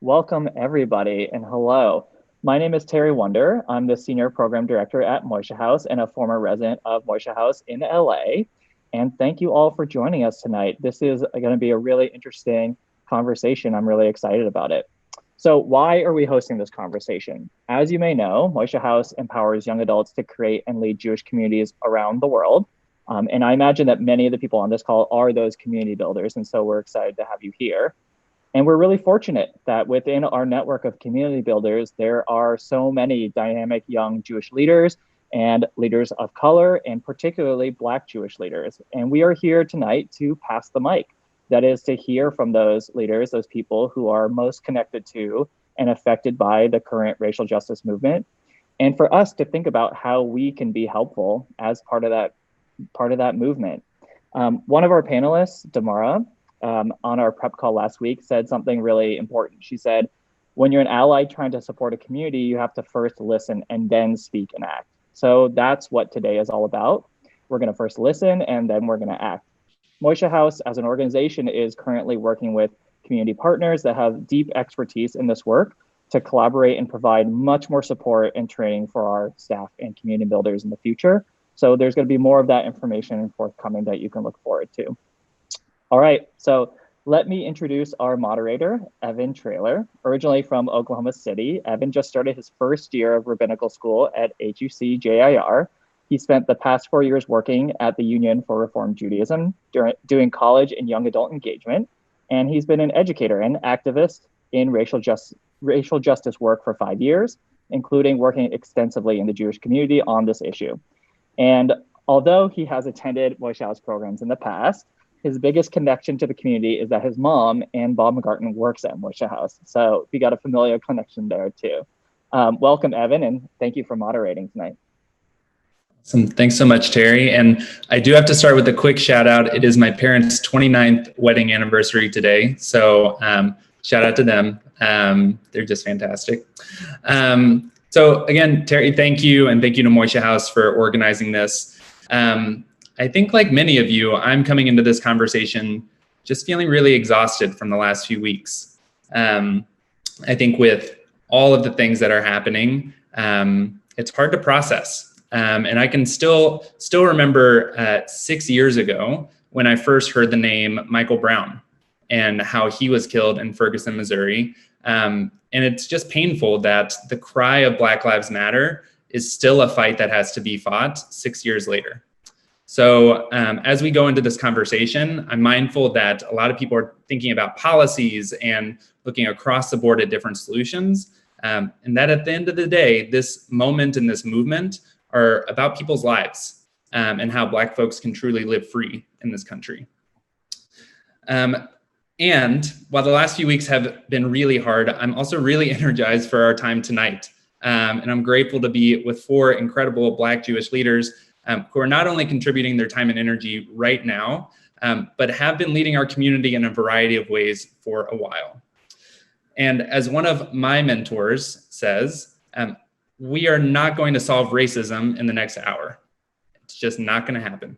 Welcome, everybody, and hello. My name is Terry Wonder. I'm the Senior Program Director at Moishe House and a former resident of Moishe House in LA. And thank you all for joining us tonight. This is going to be a really interesting conversation. I'm really excited about it. So, why are we hosting this conversation? As you may know, Moishe House empowers young adults to create and lead Jewish communities around the world. And I imagine that many of the people on this call are those community builders. And so we're excited to have you here. And we're really fortunate that within our network of community builders, there are so many dynamic young Jewish leaders and leaders of color, and particularly Black Jewish leaders. And we are here tonight to pass the mic. That is to hear from those leaders, those people who are most connected to and affected by the current racial justice movement. And for us to think about how we can be helpful as part of that movement. One of our panelists, Damara, on our prep call last week said something really important. She said, when you're an ally trying to support a community, you have to first listen and then speak and act. So that's what today is all about. We're going to first listen and then we're going to act. Moishe House as an organization is currently working with community partners that have deep expertise in this work to collaborate and provide much more support and training for our staff and community builders in the future. So there's going to be more of that information forthcoming that you can look forward to. All right, so let me introduce our moderator, Evan Traylor. Originally from Oklahoma City, Evan just started his first year of rabbinical school at HUC JIR. He spent the past 4 years working at the Union for Reform Judaism, doing college and young adult engagement, and he's been an educator and activist in racial justice work for 5 years, including working extensively in the Jewish community on this issue. And although he has attended Moishe House programs in the past, his biggest connection to the community is that his mom, Ann Baumgarten, works at Moishe House. So we got a familiar connection there too. Welcome, Evan, and thank you for moderating tonight. Thanks so much, Terry. And I do have to start with a quick shout out. It is my parents' 29th wedding anniversary today. So shout out to them. They're just fantastic. So again, Terry, thank you. And thank you to Moishe House for organizing this. I think like many of you, I'm coming into this conversation just feeling really exhausted from the last few weeks. I think with all of the things that are happening, it's hard to process. And I can still remember 6 years ago when I first heard the name Michael Brown and how he was killed in Ferguson, Missouri. And it's just painful that the cry of Black Lives Matter is still a fight that has to be fought 6 years later. So as we go into this conversation, I'm mindful that a lot of people are thinking about policies and looking across the board at different solutions. And that at the end of the day, this moment and this movement are about people's lives and how Black folks can truly live free in this country. And while the last few weeks have been really hard, I'm also really energized for our time tonight. And I'm grateful to be with 4 incredible Black Jewish leaders who are not only contributing their time and energy right now, but have been leading our community in a variety of ways for a while. And as one of my mentors says, we are not going to solve racism in the next hour. It's just not going to happen.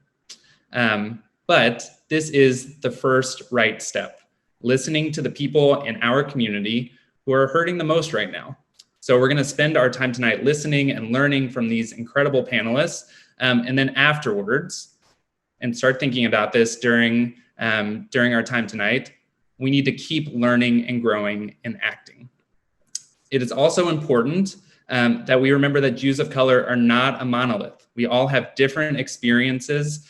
But this is the first right step, listening to the people in our community who are hurting the most right now. So we're going to spend our time tonight listening and learning from these incredible panelists. And then afterwards, and start thinking about this during our time tonight, we need to keep learning and growing and acting. It is also important that we remember that Jews of color are not a monolith. We all have different experiences.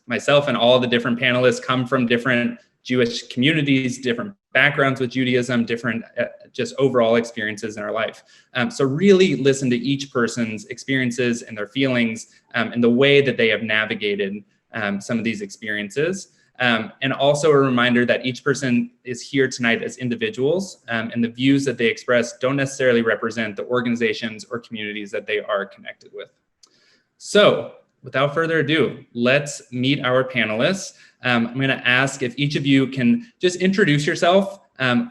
Myself and all the different panelists come from different Jewish communities, different backgrounds with Judaism, different just overall experiences in our life. So really listen to each person's experiences and their feelings and the way that they have navigated some of these experiences. And also a reminder that each person is here tonight as individuals and the views that they express don't necessarily represent the organizations or communities that they are connected with. So without further ado, let's meet our panelists. I'm going to ask if each of you can just introduce yourself,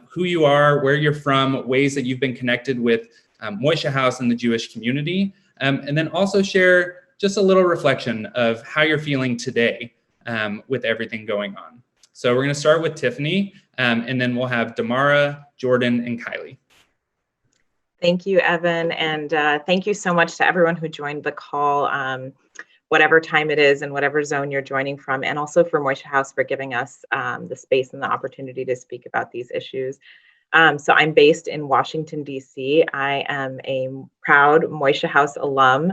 who you are, where you're from, ways that you've been connected with Moishe House and the Jewish community, and then also share just a little reflection of how you're feeling today with everything going on. So we're going to start with Tiffany, and then we'll have Damara, Jordan, and Kylie. Thank you, Evan, and thank you so much to everyone who joined the call, whatever time it is and whatever zone you're joining from, and also for Moishe House for giving us the space and the opportunity to speak about these issues. So I'm based in Washington, D.C. I am a proud Moishe House alum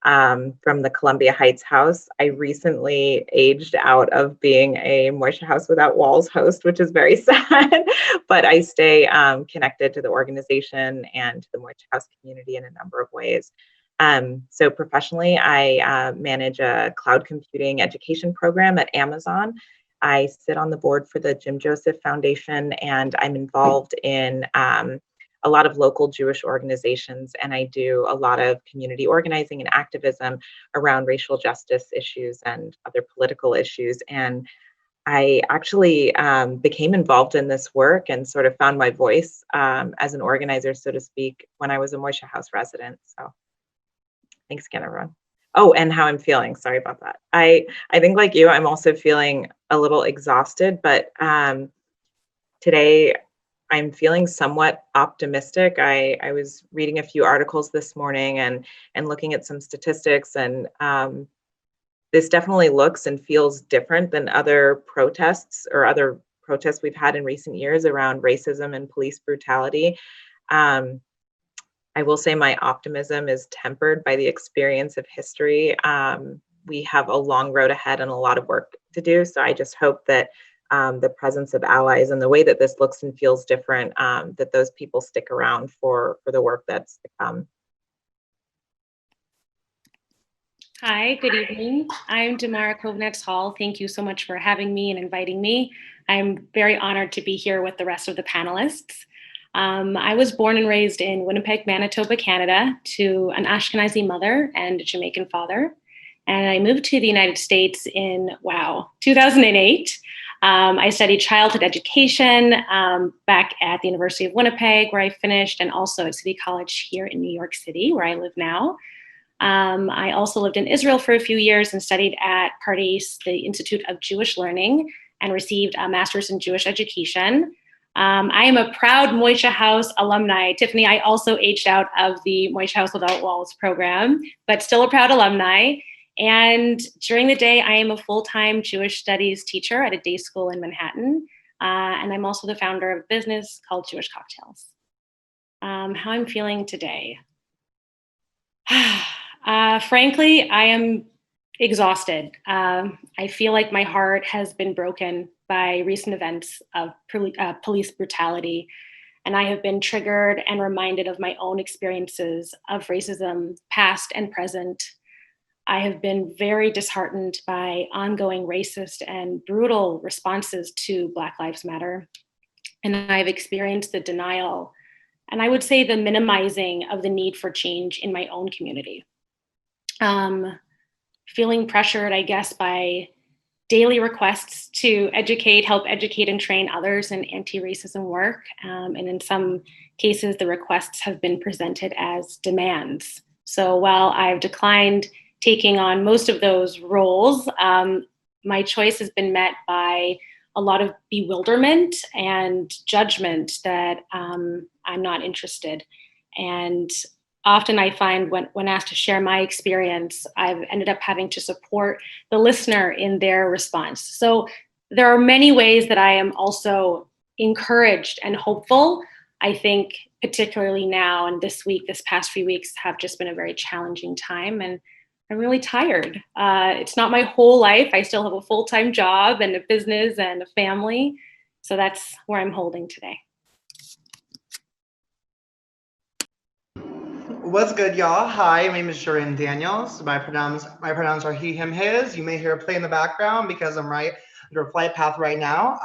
from the Columbia Heights House. I recently aged out of being a Moishe House Without Walls host, which is very sad, but I stay connected to the organization and to the Moishe House community in a number of ways. So professionally, I manage a cloud computing education program at Amazon. I sit on the board for the Jim Joseph Foundation, and I'm involved in a lot of local Jewish organizations, and I do a lot of community organizing and activism around racial justice issues and other political issues. And I actually became involved in this work and sort of found my voice as an organizer, so to speak, when I was a Moishe House resident. So thanks again, everyone. Oh, and how I'm feeling. Sorry about that. I think like you, I'm also feeling a little exhausted, but today I'm feeling somewhat optimistic. I was reading a few articles this morning and looking at some statistics, and this definitely looks and feels different than other protests we've had in recent years around racism and police brutality. I will say my optimism is tempered by the experience of history. We have a long road ahead and a lot of work to do. So I just hope that the presence of allies and the way that this looks and feels different, that those people stick around for the work that's to come. Hi, good evening. I'm Damara Kovnetz-Hall. Thank you so much for having me and inviting me. I'm very honored to be here with the rest of the panelists. I was born and raised in Winnipeg, Manitoba, Canada, to an Ashkenazi mother and a Jamaican father. And I moved to the United States in, 2008. I studied childhood education back at the University of Winnipeg, where I finished, and also at City College here in New York City, where I live now. I also lived in Israel for a few years and studied at Panelist, the Institute of Jewish Learning, and received a master's in Jewish education. I am a proud Moishe House alumni. Tiffany, I also aged out of the Moishe House Without Walls program, but still a proud alumni. And during the day, I am a full-time Jewish studies teacher at a day school in Manhattan. And I'm also the founder of a business called Jewish Cocktails. How I'm feeling today. Frankly, I am exhausted. I feel like my heart has been broken by recent events of police brutality. And I have been triggered and reminded of my own experiences of racism, past and present. I have been very disheartened by ongoing racist and brutal responses to Black Lives Matter. And I've experienced the denial, and I would say the minimizing of the need for change in my own community. Feeling pressured, I guess, by daily requests to help educate and train others in anti-racism work. And in some cases, the requests have been presented as demands. So while I've declined taking on most of those roles, my choice has been met by a lot of bewilderment and judgment that I'm not interested. And often I find when asked to share my experience, I've ended up having to support the listener in their response. So there are many ways that I am also encouraged and hopeful. I think particularly now and this past few weeks have just been a very challenging time, and I'm really tired. It's not my whole life. I still have a full-time job and a business and a family. So that's where I'm holding today. What's good, y'all? Hi, my name is Jordan Daniels. My pronouns are he, him, his. You may hear a play in the background because I'm right under a flight path right now.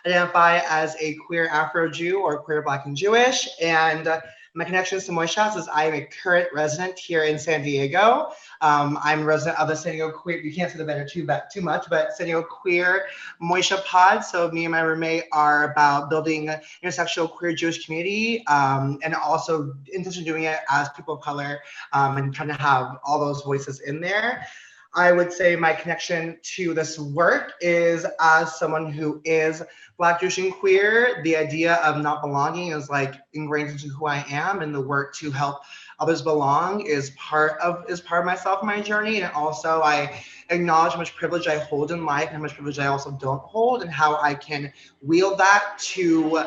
Identify as a queer Afro-Jew or queer Black and Jewish. And my connections to Moishe House is I am a current resident here in San Diego. I'm a resident of the San Diego Queer, you can't say the better too much, but San Diego Queer Moishe Pod. So me and my roommate are about building intersectional queer Jewish community, and also intentionally doing it as people of color, and trying to have all those voices in there. I would say my connection to this work is as someone who is Black, Jewish, and queer. The idea of not belonging is like ingrained into who I am, and the work to help others belong is part of myself, my journey. And also I acknowledge how much privilege I hold in life and how much privilege I also don't hold, and how I can wield that to,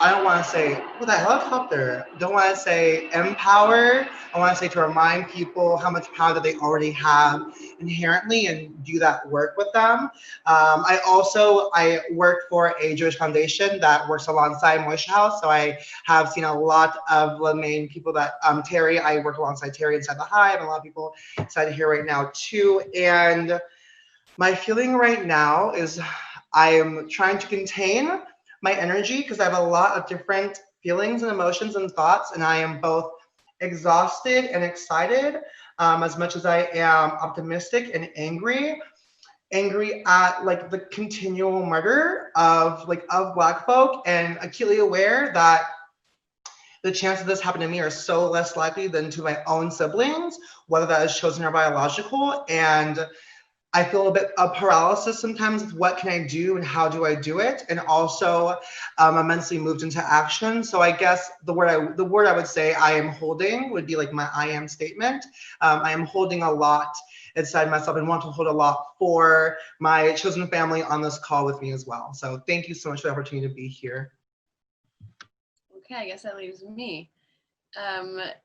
I don't want to say, oh, that helicopter. Don't want to say empower. I want to say to remind people how much power that they already have inherently, and do that work with them. I work for a Jewish foundation that works alongside Moishe House. So I have seen a lot of the main people that, Terry, I work alongside Terry inside the Hive, and a lot of people inside here right now too. And my feeling right now is I am trying to contain my energy because I have a lot of different feelings and emotions and thoughts, and I am both exhausted and excited, as much as I am optimistic and angry at like the continual murder of Black folk, and acutely aware that the chances of this happening to me are so less likely than to my own siblings, whether that is chosen or biological. And I feel a bit of paralysis sometimes with what can I do and how do I do it, and also immensely moved into action. So I guess the word I would say I am holding would be like my I am statement. I am holding a lot inside myself and want to hold a lot for my chosen family on this call with me as well. So thank you so much for the opportunity to be here. Okay, I guess that leaves me.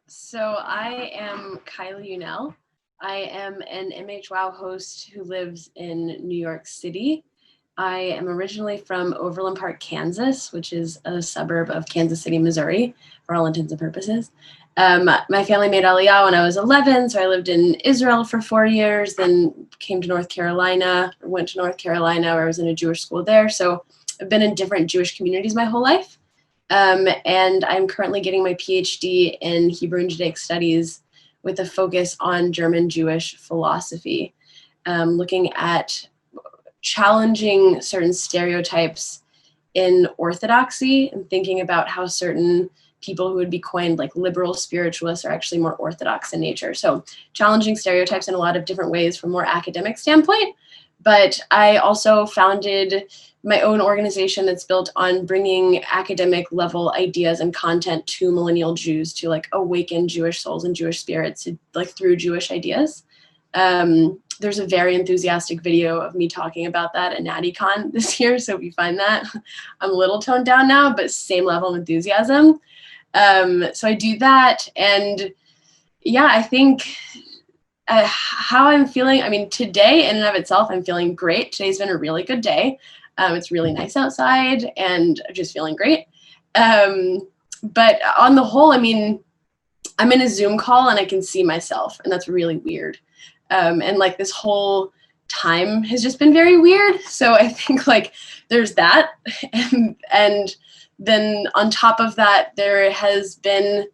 So I am Kylie Unell. I am an MHWOW host who lives in New York City. I am originally from Overland Park, Kansas, which is a suburb of Kansas City, Missouri, for all intents and purposes. My family made Aliyah when I was 11, so I lived in Israel for 4 years, then came to North Carolina, went to North Carolina where I was in a Jewish school there. So I've been in different Jewish communities my whole life. And I'm currently getting my PhD in Hebrew and Judaic Studies with a focus on German Jewish philosophy, looking at challenging certain stereotypes in orthodoxy and thinking about how certain people who would be coined like liberal spiritualists are actually more orthodox in nature. So challenging stereotypes in a lot of different ways from a more academic standpoint. But I also founded my own organization that's built on bringing academic level ideas and content to millennial Jews to like awaken Jewish souls and Jewish spirits like through Jewish ideas. There's a very enthusiastic video of me talking about that at NattyCon this year. So if you find that, I'm a little toned down now, but same level of enthusiasm. So I do that. And yeah, I think how I'm feeling, I mean, today in and of itself, I'm feeling great. Today's been a really good day. It's really nice outside and just feeling great. But on the whole, I mean, I'm in a Zoom call and I can see myself, and that's really weird. And like this whole time has just been very weird. So I think like there's that. And then on top of that, there has been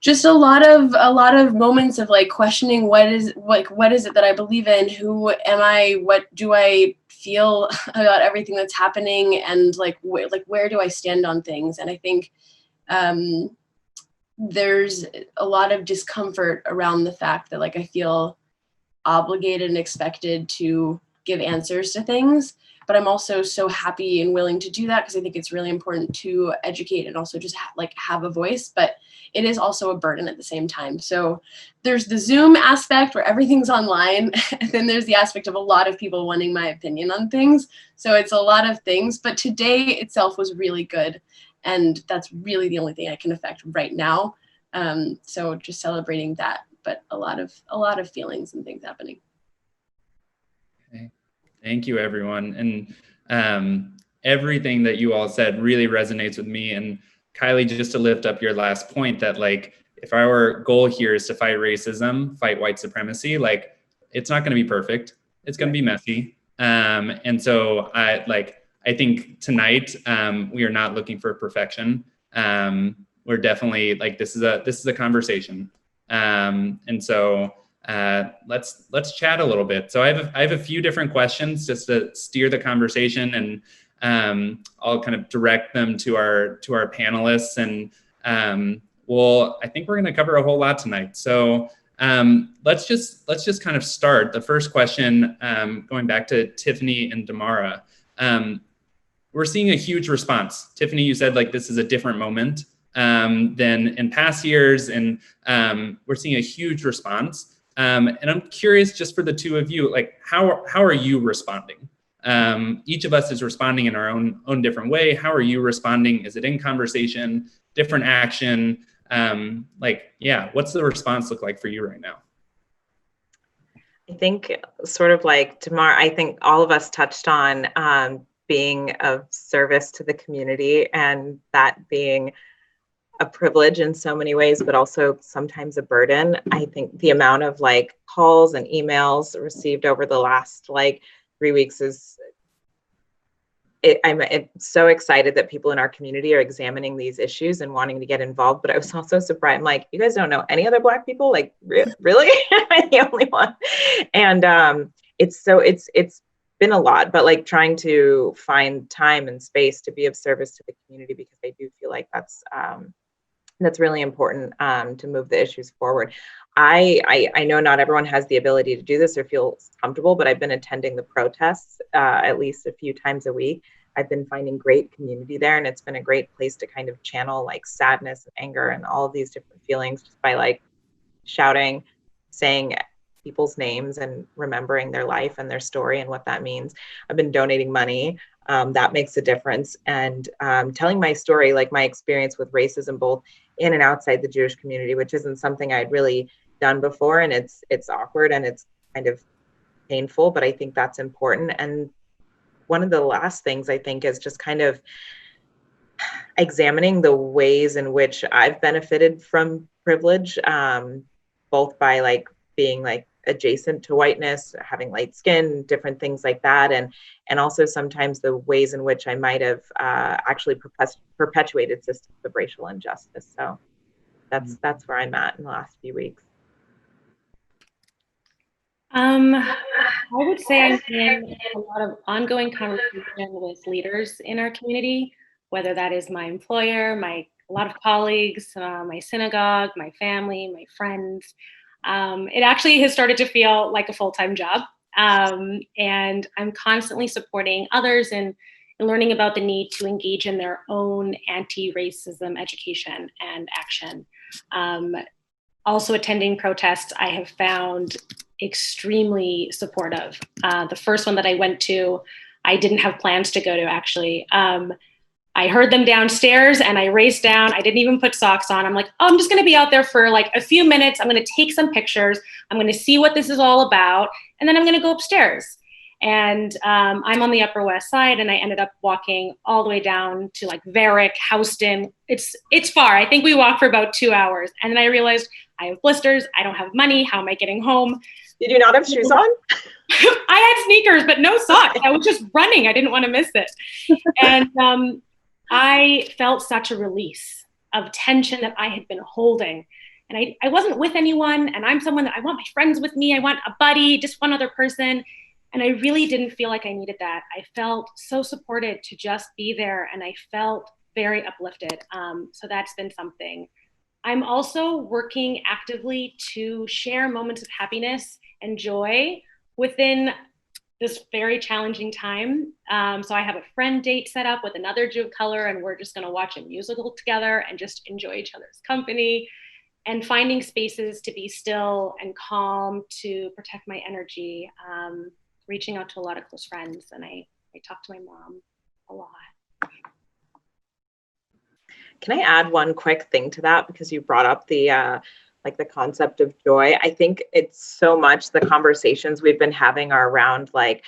just a lot of moments of like questioning what is it that I believe in? Who am I? What do I feel about everything that's happening? And like where do I stand on things? And I think there's a lot of discomfort around the fact that like I feel obligated and expected to give answers to things, but I'm also so happy and willing to do that because I think it's really important to educate and also just have a voice, but it is also a burden at the same time. So there's the Zoom aspect where everything's online, and then there's the aspect of a lot of people wanting my opinion on things. So it's a lot of things, but today itself was really good. And that's really the only thing I can affect right now. So just celebrating that, but a lot of feelings and things happening. Okay. Thank you, everyone. And everything that you all said really resonates with me. And Kylie, just to lift up your last point that like, if our goal here is to fight racism, fight white supremacy, like it's not going to be perfect. It's going to be messy. And so I think tonight we are not looking for perfection. We're definitely like, this is a conversation. And so let's chat a little bit. So I have a few different questions just to steer the conversation, and I'll kind of direct them to our panelists. And I think we're going to cover a whole lot tonight. So Let's just kind of start. The first question, going back to Tiffany and Damara. We're seeing a huge response. Tiffany, you said like this is a different moment than in past years, and we're seeing a huge response. And I'm curious, just for the two of you, like how are you responding? Each of us is responding in our own different way. How are you responding? Is it in conversation, different action? What's the response look like for you right now? I think sort of like Tamar, I think all of us touched on being of service to the community, and that being a privilege in so many ways, but also sometimes a burden. I think the amount of like calls and emails received over the last like 3 weeks is, I'm so excited that people in our community are examining these issues and wanting to get involved. But I was also surprised. I'm like, you guys don't know any other Black people? Like, really? Am I the only one? And it's been a lot, but like trying to find time and space to be of service to the community, because I do feel like that's really important to move the issues forward. I know not everyone has the ability to do this or feels comfortable, but I've been attending the protests at least a few times a week. I've been finding great community there, and it's been a great place to kind of channel like sadness and anger and all of these different feelings just by like shouting, saying people's names and remembering their life and their story and what that means. I've been donating money. That makes a difference. And telling my story, like my experience with racism, both in and outside the Jewish community, which isn't something I'd really done before. And it's awkward and it's kind of painful, but I think that's important. And one of the last things I think is just kind of examining the ways in which I've benefited from privilege, both by like being like adjacent to whiteness, having light skin, different things like that. And also sometimes the ways in which I might have actually perpetuated systems of racial injustice. So that's where I'm at in the last few weeks. I would say I'm in a lot of ongoing conversation with leaders in our community, whether that is my employer, a lot of colleagues, my synagogue, my family, my friends. It actually has started to feel like a full-time job. And I'm constantly supporting others in learning about the need to engage in their own anti-racism education and action. Also attending protests, I have found extremely supportive. The first one that I went to, I didn't have plans to go to actually. I heard them downstairs and I raced down. I didn't even put socks on. I'm like, oh, I'm just gonna be out there for like a few minutes. I'm gonna take some pictures. I'm gonna see what this is all about. And then I'm gonna go upstairs. And I'm on the Upper West Side, and I ended up walking all the way down to like Varick, Houston. It's far. I think we walked for about 2 hours. And then I realized I have blisters. I don't have money. How am I getting home? Did you not have shoes on? I had sneakers, but no socks. I was just running. I didn't want to miss it. And I felt such a release of tension that I had been holding. And I wasn't with anyone, and I'm someone that I want my friends with me. I want a buddy, just one other person. And I really didn't feel like I needed that. I felt so supported to just be there, and I felt very uplifted. So that's been something. I'm also working actively to share moments of happiness and joy within this very challenging time. So I have a friend date set up with another Jew of color, and we're just gonna watch a musical together and just enjoy each other's company, and finding spaces to be still and calm, to protect my energy, reaching out to a lot of close friends. And I talk to my mom a lot. Can I add one quick thing to that? Because you brought up the like the concept of joy. I think it's so much the conversations we've been having are around like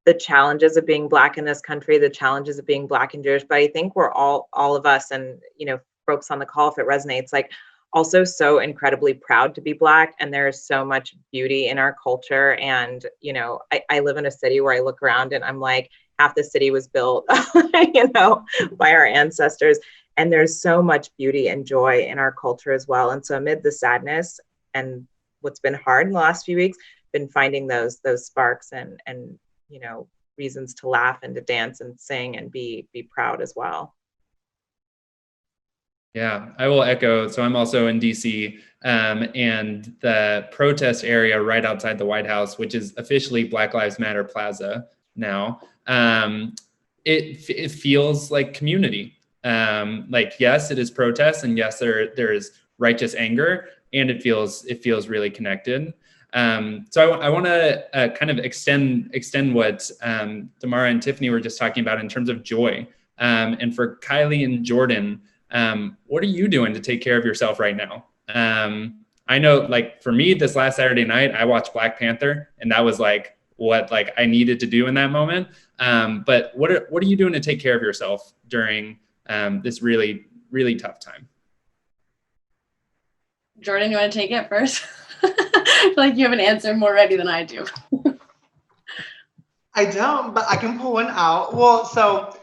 the challenges of being Black in this country, the challenges of being Black and Jewish. But I think we're all of us, and you know, folks on the call, if it resonates, like also so incredibly proud to be Black. And there's so much beauty in our culture. And you know, I live in a city where I look around and I'm like, half the city was built, you know, by our ancestors. And there's so much beauty and joy in our culture as well. And so amid the sadness and what's been hard in the last few weeks, been finding those sparks and you know, reasons to laugh and to dance and sing and be proud as well. Yeah, I will echo. So I'm also in DC, and the protest area right outside the White House, which is officially Black Lives Matter Plaza now, it feels like community. Like, yes, it is protest, and yes, there is righteous anger, and it feels really connected. So I want to kind of extend what Damara and Tiffany were just talking about in terms of joy. And for Kylie and Jordan, what are you doing to take care of yourself right now? I know, like, for me, this last Saturday night, I watched Black Panther, and that was like what I needed to do in that moment. But what are you doing to take care of yourself during this really, really tough time? Jordan, you want to take it first? I feel like you have an answer more ready than I do. I don't, but I can pull one out. Well, so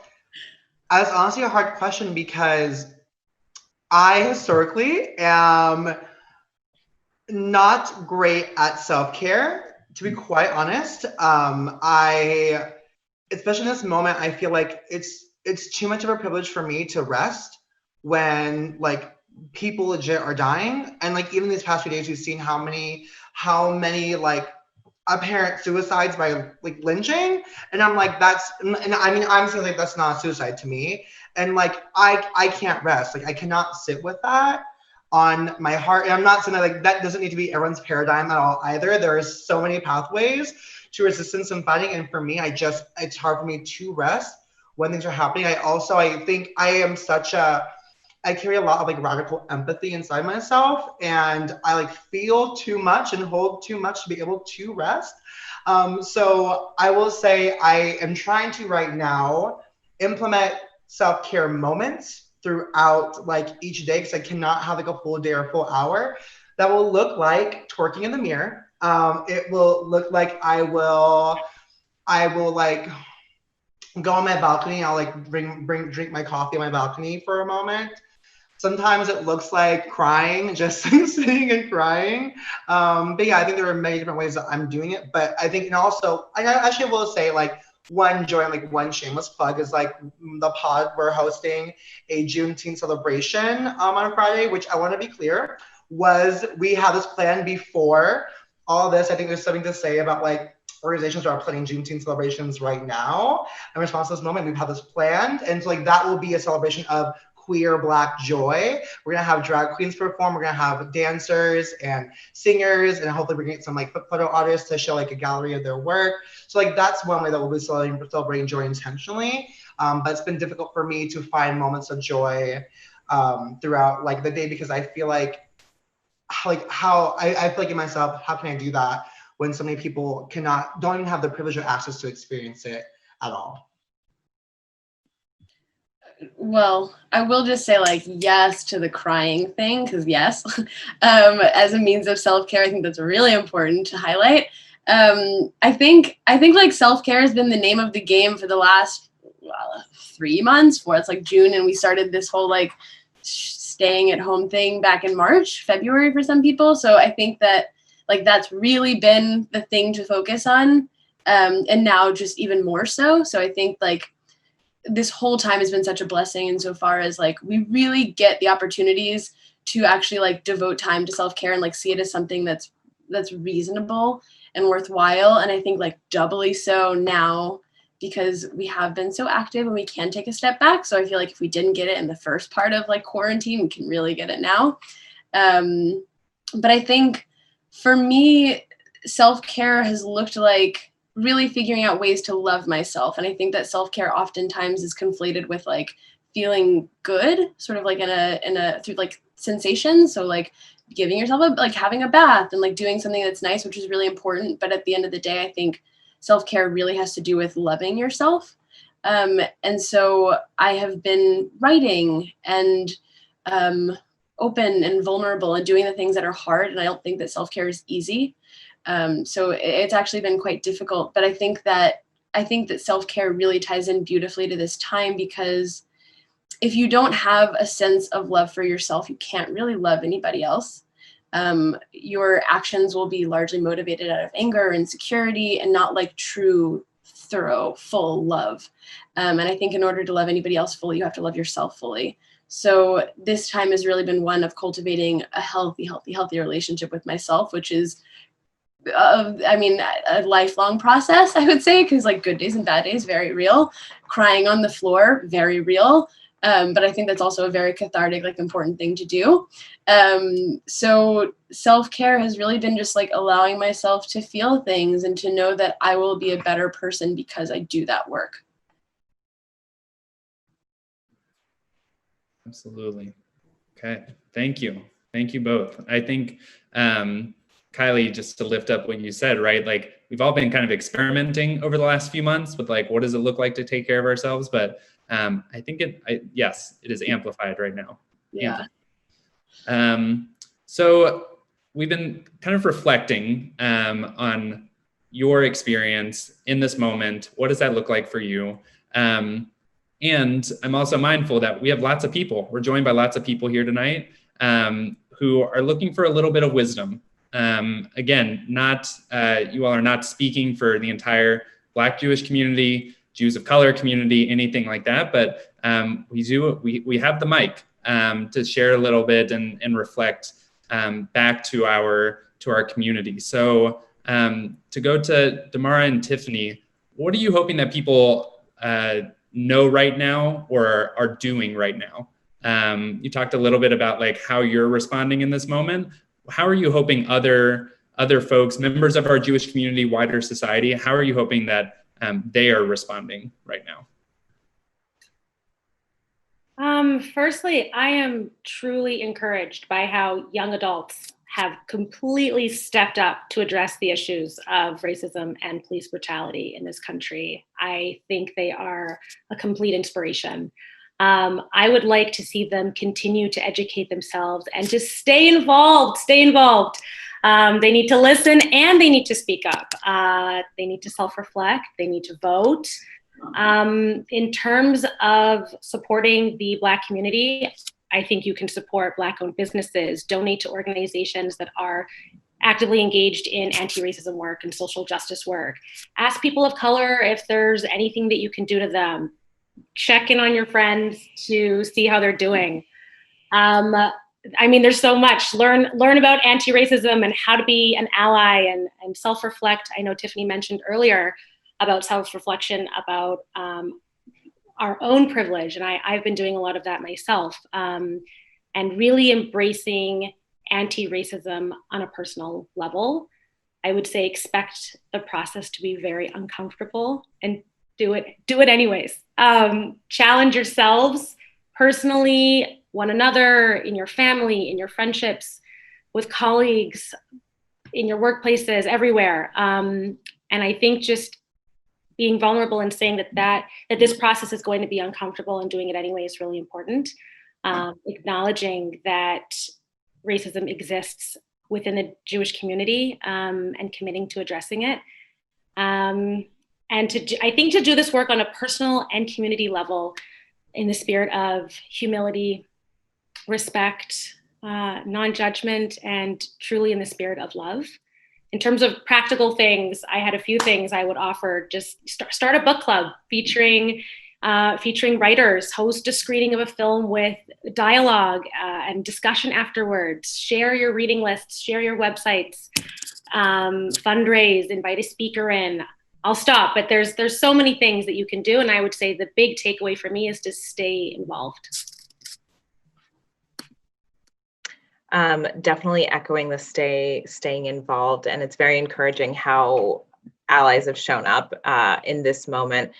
that's honestly a hard question because I historically am not great at self-care, to be quite honest. I, especially in this moment, I feel like it's too much of a privilege for me to rest when like people legit are dying. And like even these past few days, we've seen how many like apparent suicides by like lynching. And I'm like, and I mean, I'm saying like that's not a suicide to me. And like I can't rest. Like I cannot sit with that on my heart. And I'm not saying that like that doesn't need to be everyone's paradigm at all either. There are so many pathways to resistance and fighting. And for me, it's hard for me to rest when things are happening. I think I carry a lot of like radical empathy inside myself, and I like feel too much and hold too much to be able to rest. So I will say I am trying to right now implement self-care moments throughout like each day, because I cannot have like a full day or a full hour. That will look like twerking in the mirror. It will look like I will like go on my balcony. I'll like drink my coffee on my balcony for a moment. Sometimes it looks like crying, just sitting and crying. But yeah, I think there are many different ways that I'm doing it. But I think, and also, I actually will say like one joy and like one shameless plug is like the pod, we're hosting a Juneteenth celebration on Friday, which I want to be clear we had this plan before all this. I think there's something to say about like organizations that are planning Juneteenth celebrations right now. In response to this moment, we've had this planned. And so like that will be a celebration of queer Black joy. We're gonna have drag queens perform. We're gonna have dancers and singers, and hopefully we're gonna get some like photo artists to show like a gallery of their work. So like that's one way that we'll be celebrating joy intentionally. But it's been difficult for me to find moments of joy throughout like the day, because I feel like how I feel like in myself, how can I do that when so many people don't even have the privilege or access to experience it at all? Well, I will just say like yes to the crying thing, because yes, as a means of self-care, I think that's really important to highlight. I think like self-care has been the name of the game for the last 3 months. It's like June, and we started this whole like staying at home thing back in February for some people. So I think that like that's really been the thing to focus on, and now just even more so. So I think like this whole time has been such a blessing insofar as like we really get the opportunities to actually like devote time to self-care and like see it as something that's reasonable and worthwhile. And I think like doubly so now because we have been so active and we can take a step back. So I feel like if we didn't get it in the first part of like quarantine, we can really get it now. But I think for me, self-care has looked like really figuring out ways to love myself. And I think that self-care oftentimes is conflated with like feeling good, sort of like in a through like sensations. So like giving yourself like having a bath and like doing something that's nice, which is really important. But at the end of the day, I think self-care really has to do with loving yourself. And so I have been writing and open and vulnerable and doing the things that are hard. And I don't think that self-care is easy. So it's actually been quite difficult, but I think that self-care really ties in beautifully to this time, because if you don't have a sense of love for yourself, you can't really love anybody else. Your actions will be largely motivated out of anger, insecurity, and not like true, thorough, full love. And I think in order to love anybody else fully, you have to love yourself fully. So this time has really been one of cultivating a healthy relationship with myself, which is, a lifelong process, I would say, because like good days and bad days, very real. Crying on the floor, very real. But I think that's also a very cathartic, like important thing to do. So self-care has really been just like allowing myself to feel things and to know that I will be a better person because I do that work. Absolutely. Okay. Thank you. Thank you both. I think, Kylie, just to lift up what you said, right? Like we've all been kind of experimenting over the last few months with like, what does it look like to take care of ourselves? But I think yes, it is amplified right now. Yeah. So we've been kind of reflecting on your experience in this moment. What does that look like for you? And I'm also mindful that we have lots of people. We're joined by lots of people here tonight who are looking for a little bit of wisdom. Again, you all are not speaking for the entire Black Jewish community, Jews of color community, anything like that. But we have the mic to share a little bit and reflect back to our community. So to go to Damara and Tiffany, what are you hoping that people know right now or are doing right now? You talked a little bit about like how you're responding in this moment. How are you hoping other folks, members of our Jewish community, wider society, how are you hoping that they are responding right now? Firstly, I am truly encouraged by how young adults have completely stepped up to address the issues of racism and police brutality in this country. I think they are a complete inspiration. I would like to see them continue to educate themselves and to stay involved. They need to listen and they need to speak up. They need to self-reflect. They need to vote. In terms of supporting the Black community, I think you can support Black-owned businesses, donate to organizations that are actively engaged in anti-racism work and social justice work. Ask people of color if there's anything that you can do to them. Check in on your friends to see how they're doing. There's so much. Learn about anti-racism and how to be an ally and self-reflect. I know Tiffany mentioned earlier about self-reflection, about our own privilege. And I've been doing a lot of that myself, and really embracing anti-racism on a personal level. I would say expect the process to be very uncomfortable and do it anyways. Challenge yourselves personally, one another, in your family, in your friendships, with colleagues, in your workplaces, everywhere. And I think just being vulnerable and saying that this process is going to be uncomfortable and doing it anyway is really important. Acknowledging that racism exists within the Jewish community and committing to addressing it. And I think to do this work on a personal and community level in the spirit of humility, respect, non-judgment, and truly in the spirit of love. In terms of practical things, I had a few things I would offer. Just start a book club featuring writers, host a screening of a film with dialogue and discussion afterwards, share your reading lists, share your websites, fundraise, invite a speaker in. I'll stop, but there's so many things that you can do. And I would say the big takeaway for me is to stay involved. Definitely echoing the staying involved. And it's very encouraging how allies have shown up in this moment.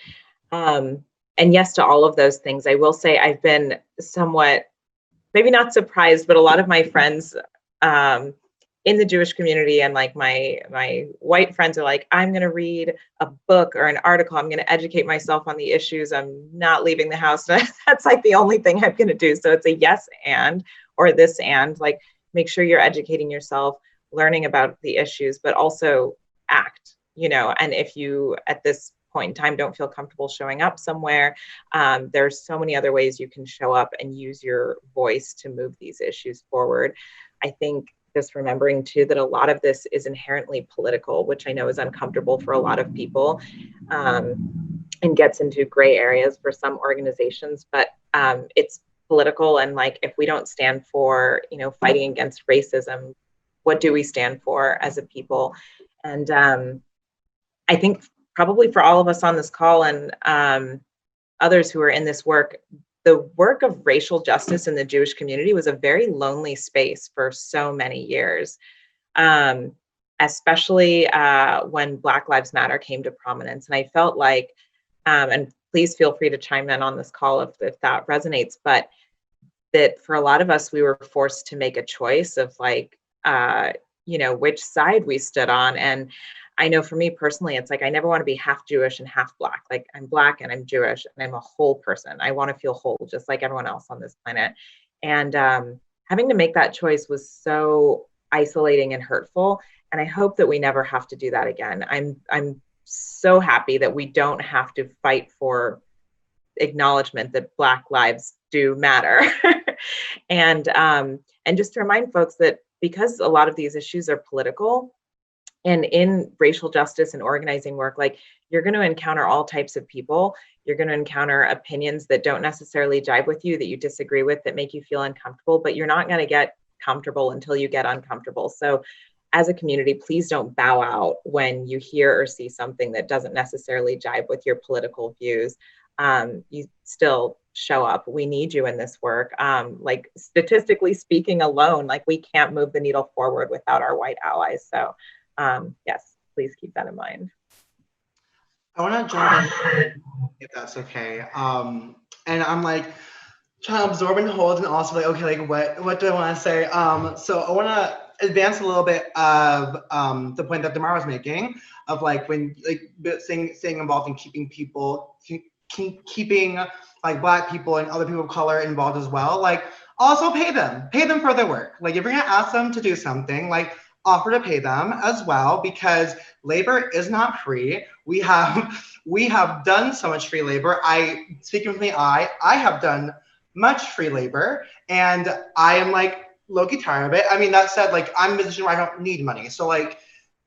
And yes, to all of those things. I will say I've been somewhat, maybe not surprised, but a lot of my friends in the Jewish community and like my white friends are like, I'm going to read a book or an article. I'm going to educate myself on the issues. I'm not leaving the house. That's like the only thing I'm going to do. So it's a yes and, or this and, like, make sure you're educating yourself, learning about the issues, but also act, and if you at this point in time don't feel comfortable showing up somewhere, there's so many other ways you can show up and use your voice to move these issues forward. I think just remembering too that a lot of this is inherently political, which I know is uncomfortable for a lot of people, and gets into gray areas for some organizations, but it's political, and like, if we don't stand for, you know, fighting against racism, what do we stand for as a people? And I think probably for all of us on this call, and others who are in this work, the work of racial justice in the Jewish community was a very lonely space for so many years, especially when Black Lives Matter came to prominence. And I felt like, and please feel free to chime in on this call if that resonates, but that for a lot of us, we were forced to make a choice of like, you know, which side we stood on. And I know for me personally, it's like, I never want to be half Jewish and half Black. Like, I'm Black and I'm Jewish and I'm a whole person. I want to feel whole, just like everyone else on this planet. And having to make that choice was so isolating and hurtful. And I hope that we never have to do that again. I'm so happy that we don't have to fight for acknowledgement that Black lives do matter. And just to remind folks that because a lot of these issues are political, and in racial justice and organizing work, like, you're going to encounter all types of people. You're going to encounter opinions that don't necessarily jive with you, that you disagree with, that make you feel uncomfortable, but you're not going to get comfortable until you get uncomfortable. So as a community, please don't bow out when you hear or see something that doesn't necessarily jive with your political views. You still show up. We need you in this work. Like, statistically speaking alone, like, we can't move the needle forward without our white allies. So yes, please keep that in mind. I want to jump in if that's okay. And I'm like trying to absorb and hold, and also like, okay, like what do I want to say? So I want to advance a little bit of the point that Damar was making of like, when like staying involved in keeping people, keeping like Black people and other people of color involved as well. Like, also pay them for their work. Like, if you're gonna ask them to do something, like, offer to pay them as well, because labor is not free. We have done so much free labor. Speaking for me, I have done much free labor, and I am like low-key tired of it. I mean, that said, like, I'm in a position where I don't need money. So like,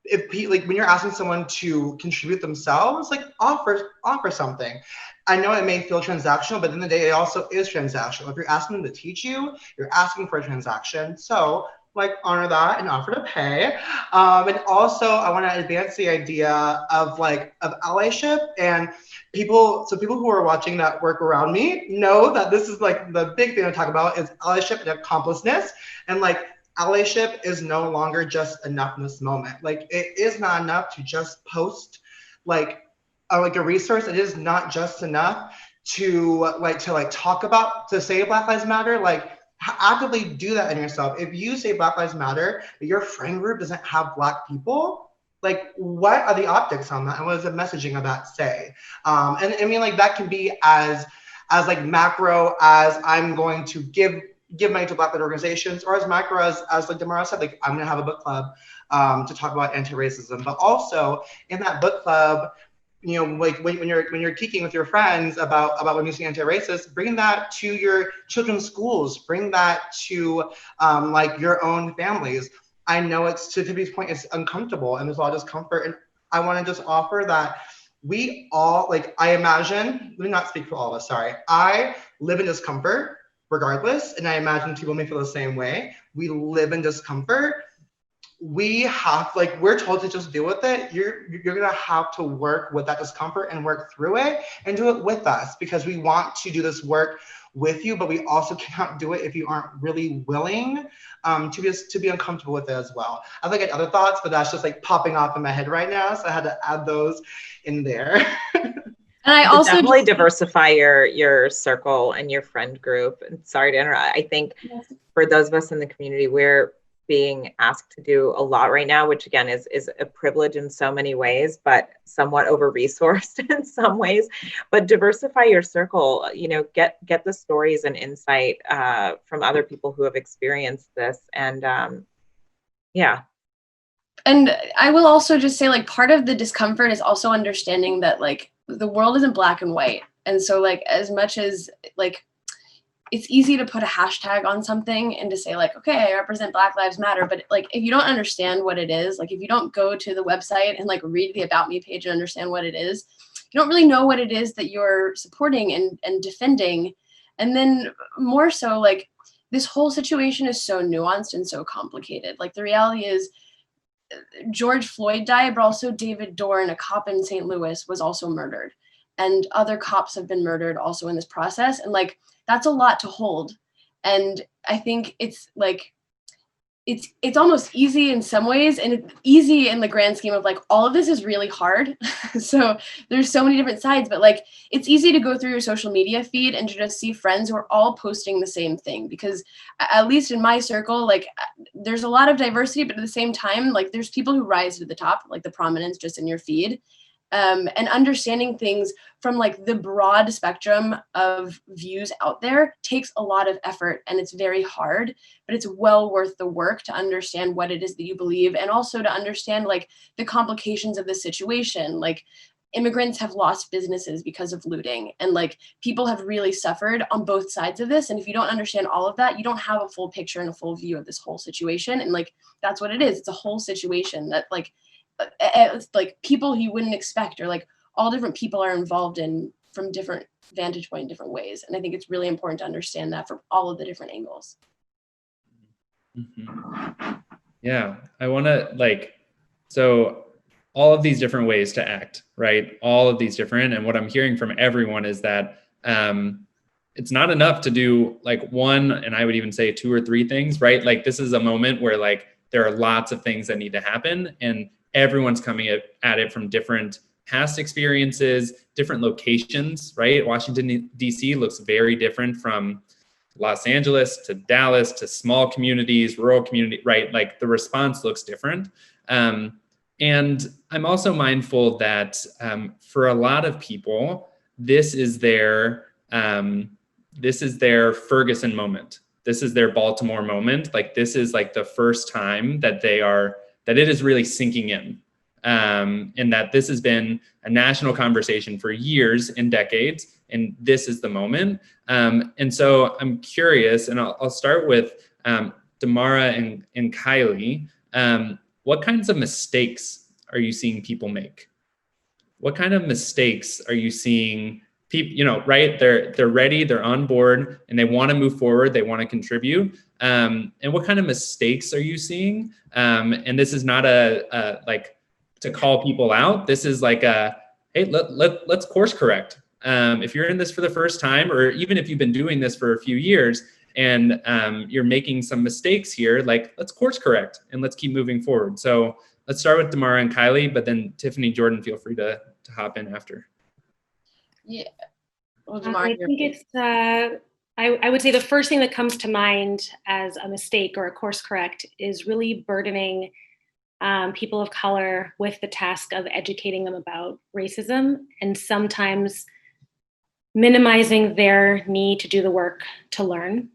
like when you're asking someone to contribute themselves, like, offer something. I know it may feel transactional, but at the end of the day, it also is transactional. If you're asking them to teach you, you're asking for a transaction. So like, honor that and offer to pay. And also I want to advance the idea of allyship, and people who are watching that work around me know that this is like the big thing I talk about is allyship and accompliceness. And like, allyship is no longer just enough in this moment. Like, it is not enough to just post like a resource. It is not just enough to talk about, to say Black Lives Matter. Like, actively do that in yourself. If you say Black Lives Matter, but your friend group doesn't have Black people, like, what are the optics on that? And what does the messaging of that say? And I mean, like, that can be as like macro as I'm going to give money to Black-led organizations, or as macro as like Damara said, like, I'm gonna have a book club to talk about anti-racism. But also in that book club, you know, like when you're geeking with your friends about when you're anti-racist, bring that to your children's schools, bring that to like your own families. I know it's, to Tiffany's point, it's uncomfortable and there's a lot of discomfort. And I want to just offer that we all, like, I imagine, let me not speak for all of us, sorry. I live in discomfort regardless, and I imagine people may feel the same way. We live in discomfort. We have, like, we're told to just deal with it. You're gonna have to work with that discomfort and work through it and do it with us, because we want to do this work with you, but we also cannot do it if you aren't really willing to be uncomfortable with it as well. I think I had other thoughts, but that's just like popping off in my head right now, so I had to add those in there. And I also definitely diversify your circle and your friend group. And sorry to interrupt. I think for those of us in the community, we're being asked to do a lot right now, which again is a privilege in so many ways, but somewhat over-resourced in some ways. But diversify your circle, you know, get the stories and insight from other people who have experienced this. And yeah. And I will also just say, like, part of the discomfort is also understanding that, like, the world isn't black and white. And so, like, as much as, like, it's easy to put a hashtag on something and to say, like, okay, I represent Black Lives Matter. But, like, if you don't understand what it is, like, if you don't go to the website and, like, read the About Me page and understand what it is, you don't really know what it is that you're supporting and defending. And then more so, like, this whole situation is so nuanced and so complicated. Like, the reality is George Floyd died, but also David Dorn, a cop in St. Louis, was also murdered. And other cops have been murdered also in this process. And like, that's a lot to hold. And I think it's like, it's almost easy in some ways, and it's easy in the grand scheme of like, all of this is really hard. So there's so many different sides, but like, it's easy to go through your social media feed and to just see friends who are all posting the same thing, because at least in my circle, like, there's a lot of diversity, but at the same time, like, there's people who rise to the top, like the prominence just in your feed. And understanding things from like the broad spectrum of views out there takes a lot of effort, and it's very hard, but it's well worth the work to understand what it is that you believe, and also to understand like the complications of the situation. Like, immigrants have lost businesses because of looting, and like, people have really suffered on both sides of this. And if you don't understand all of that, you don't have a full picture and a full view of this whole situation. And like, that's what it is. It's a whole situation that like, it's like people you wouldn't expect, or like all different people are involved in from different vantage point in different ways. And I think it's really important to understand that from all of the different angles. Mm-hmm. Yeah, I want to like, so all of these different ways to act, right? All of these different, and what I'm hearing from everyone is that it's not enough to do like one, and I would even say 2 or 3 things, right? Like, this is a moment where like there are lots of things that need to happen, and everyone's coming at it from different past experiences, different locations, right? Washington, D.C. looks very different from Los Angeles to Dallas to small communities, rural community, right? Like, the response looks different. And I'm also mindful that for a lot of people, this is their Ferguson moment. This is their Baltimore moment. Like, this is like the first time that that it is really sinking in, and that this has been a national conversation for years and decades, and this is the moment. And so I'm curious, and I'll start with Damara and Kylie. What kinds of mistakes are you seeing people make? What kind of mistakes are you seeing people, right? They're ready, they're on board, and they want to move forward, they want to contribute. And what kind of mistakes are you seeing? And this is not a like to call people out. This is like hey, let's course correct. If you're in this for the first time, or even if you've been doing this for a few years and you're making some mistakes here, like, let's course correct and let's keep moving forward. So let's start with Damara and Kylie, but then Tiffany, Jordan, feel free to hop in after. Yeah. Well, I think it's, I would say the first thing that comes to mind as a mistake or a course correct is really burdening people of color with the task of educating them about racism, and sometimes minimizing their need to do the work to learn.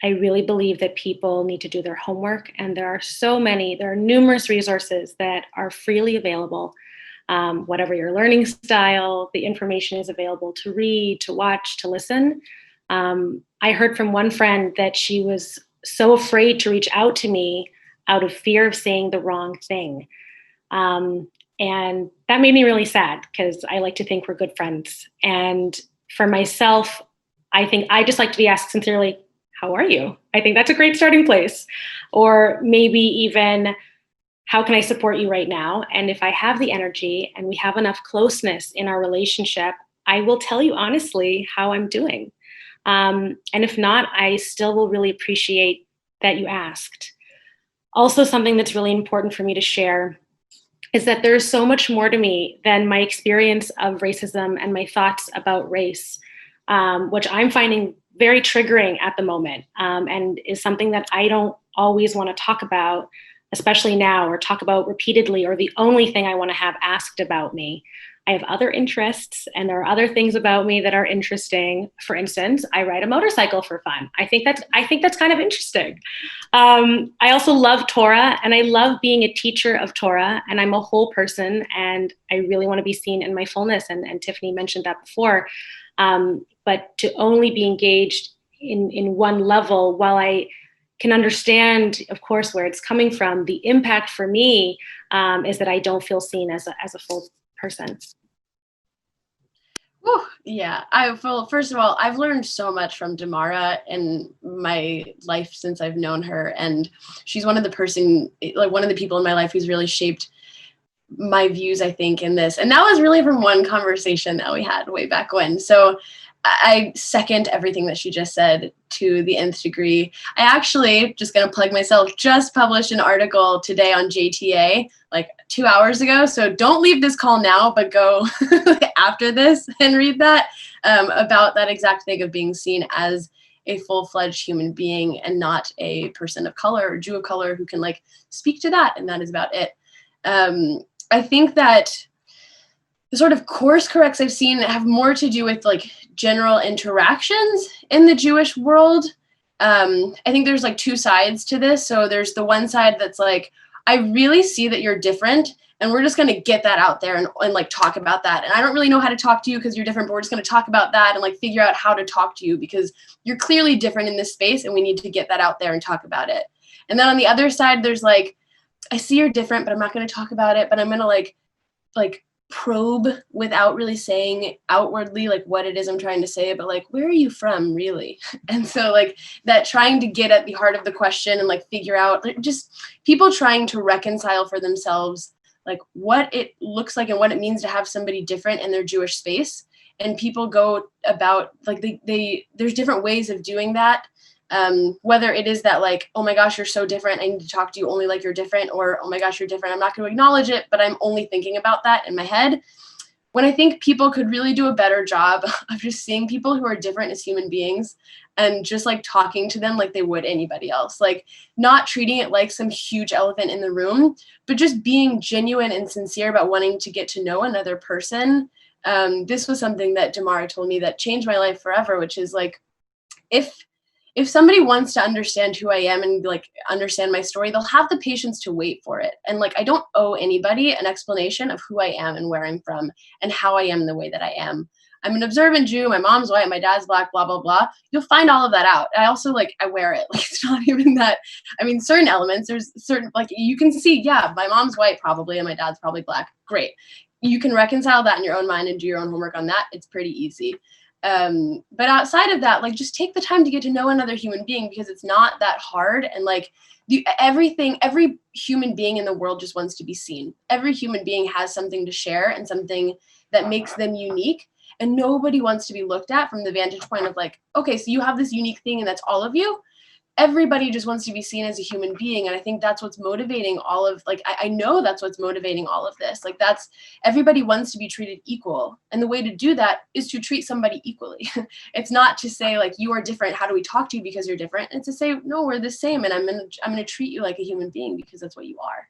I really believe that people need to do their homework, and there are numerous resources that are freely available. Whatever your learning style, the information is available to read, to watch, to listen. I heard from one friend that she was so afraid to reach out to me out of fear of saying the wrong thing. And that made me really sad, because I like to think we're good friends. And for myself, I think I just like to be asked sincerely, how are you? I think that's a great starting place. Or maybe even, how can I support you right now? And if I have the energy and we have enough closeness in our relationship, I will tell you honestly how I'm doing. And if not, I still will really appreciate that you asked. Also, something that's really important for me to share is that there's so much more to me than my experience of racism and my thoughts about race, which I'm finding very triggering at the moment, and is something that I don't always want to talk about, especially now, or talk about repeatedly, or the only thing I want to have asked about me. I have other interests, and there are other things about me that are interesting. For instance, I ride a motorcycle for fun. I think that's kind of interesting. I also love Torah, and I love being a teacher of Torah, and I'm a whole person, and I really want to be seen in my fullness. And Tiffany mentioned that before. But to only be engaged in one level, while I can understand, of course, where it's coming from, the impact for me is that I don't feel seen as a full person. Whew, yeah. Well, first of all, I've learned so much from Damara in my life since I've known her, and she's one of the people in my life who's really shaped my views, I think, in this. And that was really from one conversation that we had way back when. So I second everything that she just said to the nth degree. I actually, just going to plug myself, just published an article today on JTA, like 2 hours ago. So don't leave this call now, but go after this and read that, about that exact thing of being seen as a full-fledged human being and not a person of color or Jew of color who can like speak to that. And that is about it. I think that the sort of course corrects I've seen have more to do with like general interactions in the Jewish world. I think there's like two sides to this. So there's the one side that's like, I really see that you're different, and we're just going to get that out there and like talk about that. And I don't really know how to talk to you because you're different, but we're just going to talk about that and like figure out how to talk to you because you're clearly different in this space and we need to get that out there and talk about it. And then on the other side, there's like, I see you're different, but I'm not going to talk about it, but I'm going to like probe without really saying outwardly like what it is I'm trying to say, but like, where are you from really? And so like that trying to get at the heart of the question and like figure out like, just people trying to reconcile for themselves like what it looks like and what it means to have somebody different in their Jewish space. And people go about like there's different ways of doing that. Whether it is that like, oh my gosh, you're so different, I need to talk to you only like you're different, or oh my gosh, you're different, I'm not going to acknowledge it, but I'm only thinking about that in my head. When I think people could really do a better job of just seeing people who are different as human beings and just like talking to them like they would anybody else, like not treating it like some huge elephant in the room, but just being genuine and sincere about wanting to get to know another person. This was something that Damara told me that changed my life forever, which is like, if somebody wants to understand who I am and like understand my story, they'll have the patience to wait for it. And like, I don't owe anybody an explanation of who I am and where I'm from and how I am the way that I am. I'm an observant Jew. My mom's white. My dad's black, blah, blah, blah. You'll find all of that out. I also like, I wear it. Like, it's not even that. I mean, certain elements, there's certain, like you can see, yeah, my mom's white probably, and my dad's probably black. Great. You can reconcile that in your own mind and do your own homework on that. It's pretty easy. But outside of that, like just take the time to get to know another human being because it's not that hard. And like every human being in the world just wants to be seen. Every human being has something to share and something that makes them unique. And nobody wants to be looked at from the vantage point of like, okay, so you have this unique thing and that's all of you. Everybody just wants to be seen as a human being. And I think that's what's motivating all of like, I know that's what's motivating all of this. Like that's everybody wants to be treated equal. And the way to do that is to treat somebody equally. It's not to say like, you are different. How do we talk to you because you're different? It's to say, no, we're the same. And I'm going to treat you like a human being because that's what you are.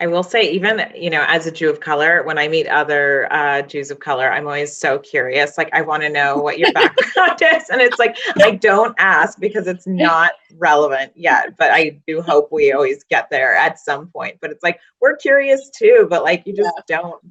I will say, even, you know, as a Jew of color, when I meet other Jews of color, I'm always so curious. Like, I want to know what your background is. And it's like, I don't ask because it's not relevant yet. But I do hope we always get there at some point. But it's like, we're curious too. But like, you just don't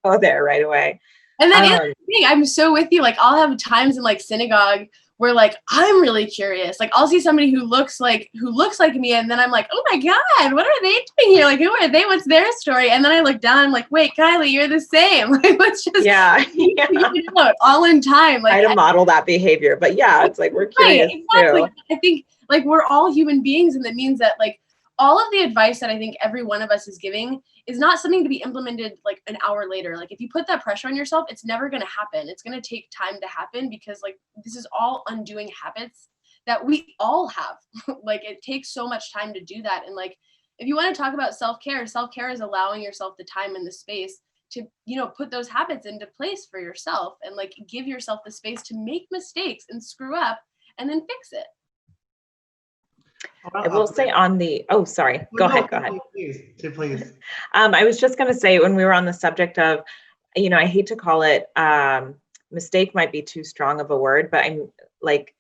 go there right away. And that is the thing. I'm so with you. Like, I'll have times in like synagogue where like, I'm really curious. Like I'll see somebody who looks like me. And then I'm like, oh my God, what are they doing here? Like, who are they? What's their story? And then I look down, I'm like, wait, Kylie, you're the same. Like, let's just all in time. Like, I had to model that behavior, but yeah, it's like, we're curious too. I think like we're all human beings. And that means that like all of the advice that I think every one of us is giving is not something to be implemented like an hour later. Like if you put that pressure on yourself, it's never going to happen. It's going to take time to happen because like this is all undoing habits that we all have. Like it takes so much time to do that. And like, if you want to talk about self-care is allowing yourself the time and the space to, you know, put those habits into place for yourself and like give yourself the space to make mistakes and screw up and then fix it. I will say on the, oh, sorry, go ahead. Please. I was just going to say when we were on the subject of, you know, I hate to call it, mistake might be too strong of a word, but I'm like,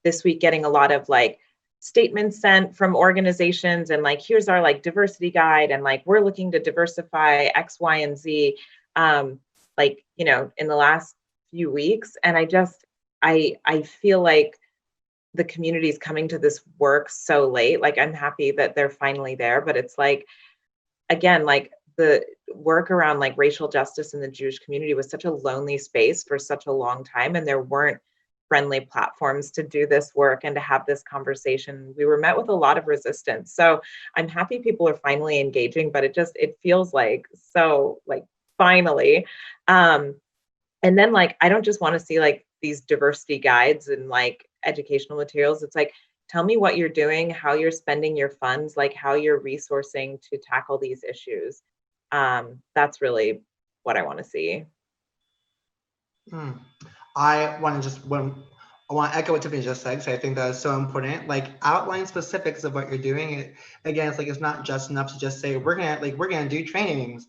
this week getting a lot of like statements sent from organizations and like, here's our like diversity guide. And like, we're looking to diversify X, Y, and Z, like, you know, in the last few weeks. And I feel like the community is coming to this work so late. Like, I'm happy that they're finally there, but it's like, again, like work around like racial justice in the Jewish community was such a lonely space for such a long time, and there weren't friendly platforms to do this work and to have this conversation. We were met with a lot of resistance. So I'm happy people are finally engaging, but it feels like so like finally. And then like, I don't just want to see like these diversity guides and like educational materials. It's like, tell me what you're doing, how you're spending your funds, like how you're resourcing to tackle these issues. That's really what I want to see. I want to echo what Tiffany just said, because I think that is so important. Like, outline specifics of what you're doing. Again, it's like, it's not just enough to just say we're gonna do trainings.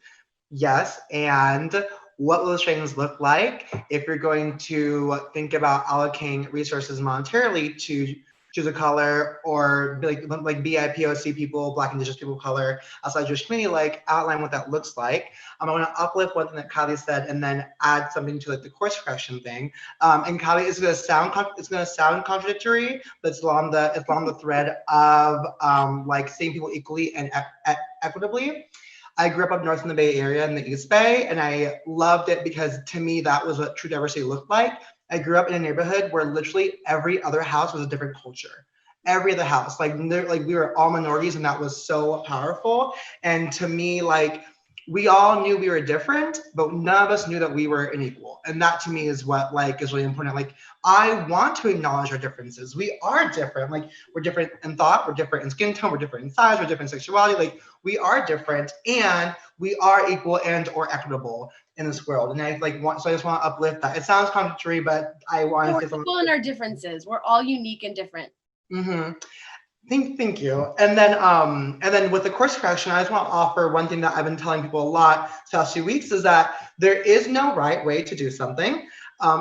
Yes, and what will those trainings look like? If you're going to think about allocating resources monetarily to choose a color, or like BIPOC people, Black Indigenous people of color outside Jewish community, like outline what that looks like. I want to uplift one thing that Kylie said, and then add something to like the course correction thing. And Kylie, it's going to sound contradictory, but it's along the thread of like seeing people equally and equitably. I grew up north in the Bay Area in the East Bay, and I loved it because to me that was what true diversity looked like. I grew up in a neighborhood where literally every other house was a different culture. Every other house, like we were all minorities, and that was so powerful. And to me, like, we all knew we were different, but none of us knew that we were unequal. And that to me is what like is really important. Like, I want to acknowledge our differences. We are different. Like, we're different in thought, we're different in skin tone, we're different in size, we're different in sexuality. Like, we are different, and we are equal and or equitable in this world. And I so I just want to uplift that. It sounds contradictory, but I want to say something. We're equal in our differences. We're all unique and different. Mm-hmm. Thank you. And then with the course correction, I just want to offer one thing that I've been telling people a lot the past few weeks, is that there is no right way to do something.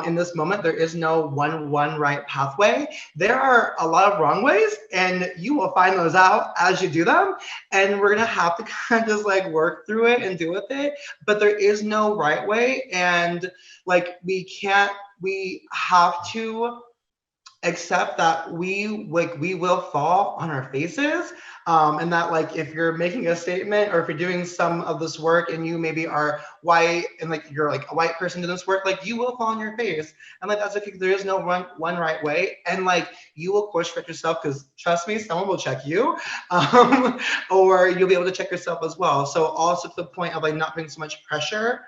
In this moment, there is no one right pathway. There are a lot of wrong ways, and you will find those out as you do them. And we're gonna have to kind of just like work through it and deal with it. But there is no right way, and like we have to accept that we will fall on our faces, and that like if you're making a statement, or if you're doing some of this work and you maybe are white and like you're like a white person doing this work, like you will fall on your face, and like that's okay. There is no one right way, and like you will course correct yourself, because trust me, someone will check you, or you'll be able to check yourself as well. So also to the point of like not putting so much pressure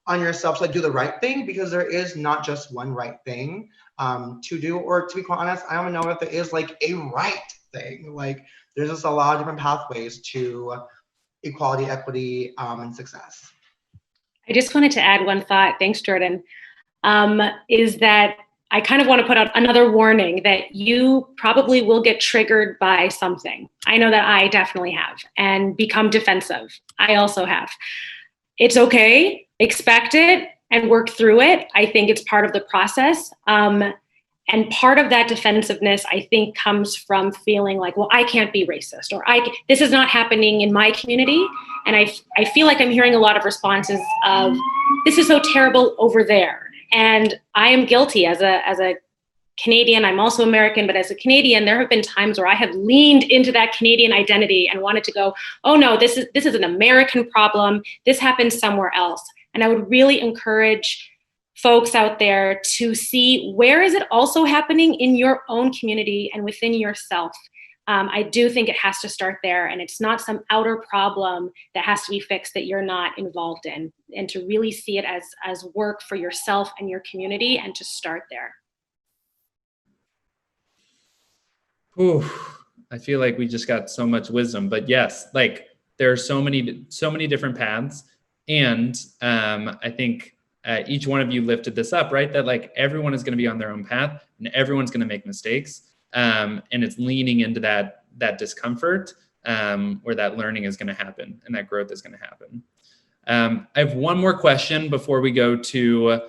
on yourself to like do the right thing, because there is not just one right thing to do, or to be quite honest, I don't know if there is like a right thing. Like, there's just a lot of different pathways to equality, equity, and success. I just wanted to add one thought. Thanks, Jordan. Is that I kind of want to put out another warning that you probably will get triggered by something. I know that I definitely have, and become defensive. I also have. It's okay. Expect it and work through it. I think it's part of the process. And part of that defensive-ness, I think, comes from feeling like, well, I can't be racist, or this is not happening in my community. And I feel like I'm hearing a lot of responses of, this is so terrible over there. And I am guilty as a Canadian. I'm also American, but as a Canadian, there have been times where I have leaned into that Canadian identity and wanted to go, oh no, this is an American problem. This happens somewhere else. And I would really encourage folks out there to see, where is it also happening in your own community and within yourself. I do think it has to start there, and it's not some outer problem that has to be fixed that you're not involved in, and to really see it as work for yourself and your community, and to start there. Ooh, I feel like we just got so much wisdom, but yes, like there are so many different paths. And I think each one of you lifted this up, right? That like everyone is going to be on their own path, and everyone's going to make mistakes. And it's leaning into that discomfort where that learning is going to happen and that growth is going to happen. I have one more question before we go to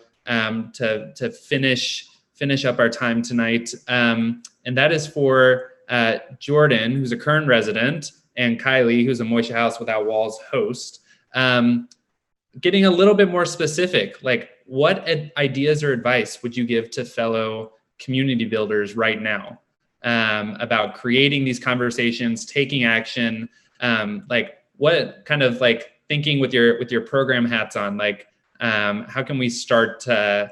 finish up our time tonight. And that is for Jordan, who's a current resident, and Kylie, who's a Moishe House Without Walls host. Getting a little bit more specific, like what ideas or advice would you give to fellow community builders right now about creating these conversations, taking action? Like what kind of like thinking with your program hats on, like how can we start to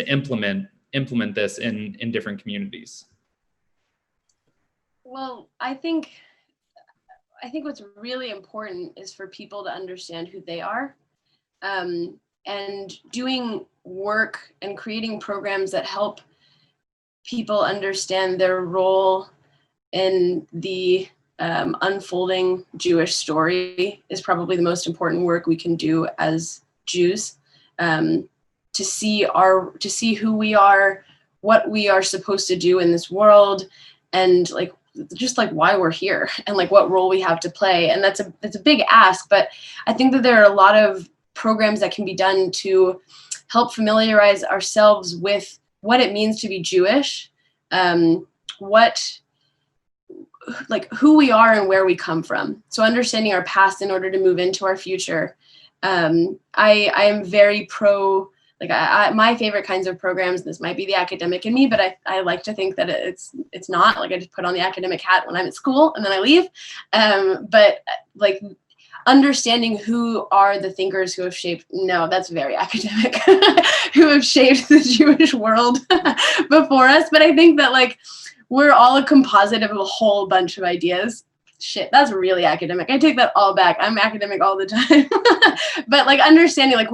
implement this in different communities? Well, I think what's really important is for people to understand who they are, and doing work and creating programs that help people understand their role in the unfolding Jewish story is probably the most important work we can do as Jews, to see who we are, what we are supposed to do in this world, and like just like why we're here and like what role we have to play. And that's a big ask, but I think that there are a lot of programs that can be done to help familiarize ourselves with what it means to be Jewish, like who we are and where we come from. So understanding our past in order to move into our future. I am very pro, like my favorite kinds of programs, this might be the academic in me, but I like to think that it's not, like I just put on the academic hat when I'm at school and then I leave. But like understanding who are the thinkers who have shaped, no, that's very academic, who have shaped the Jewish world before us. But I think that like, we're all a composite of a whole bunch of ideas. Shit, that's really academic. I take that all back. I'm academic all the time. But like understanding like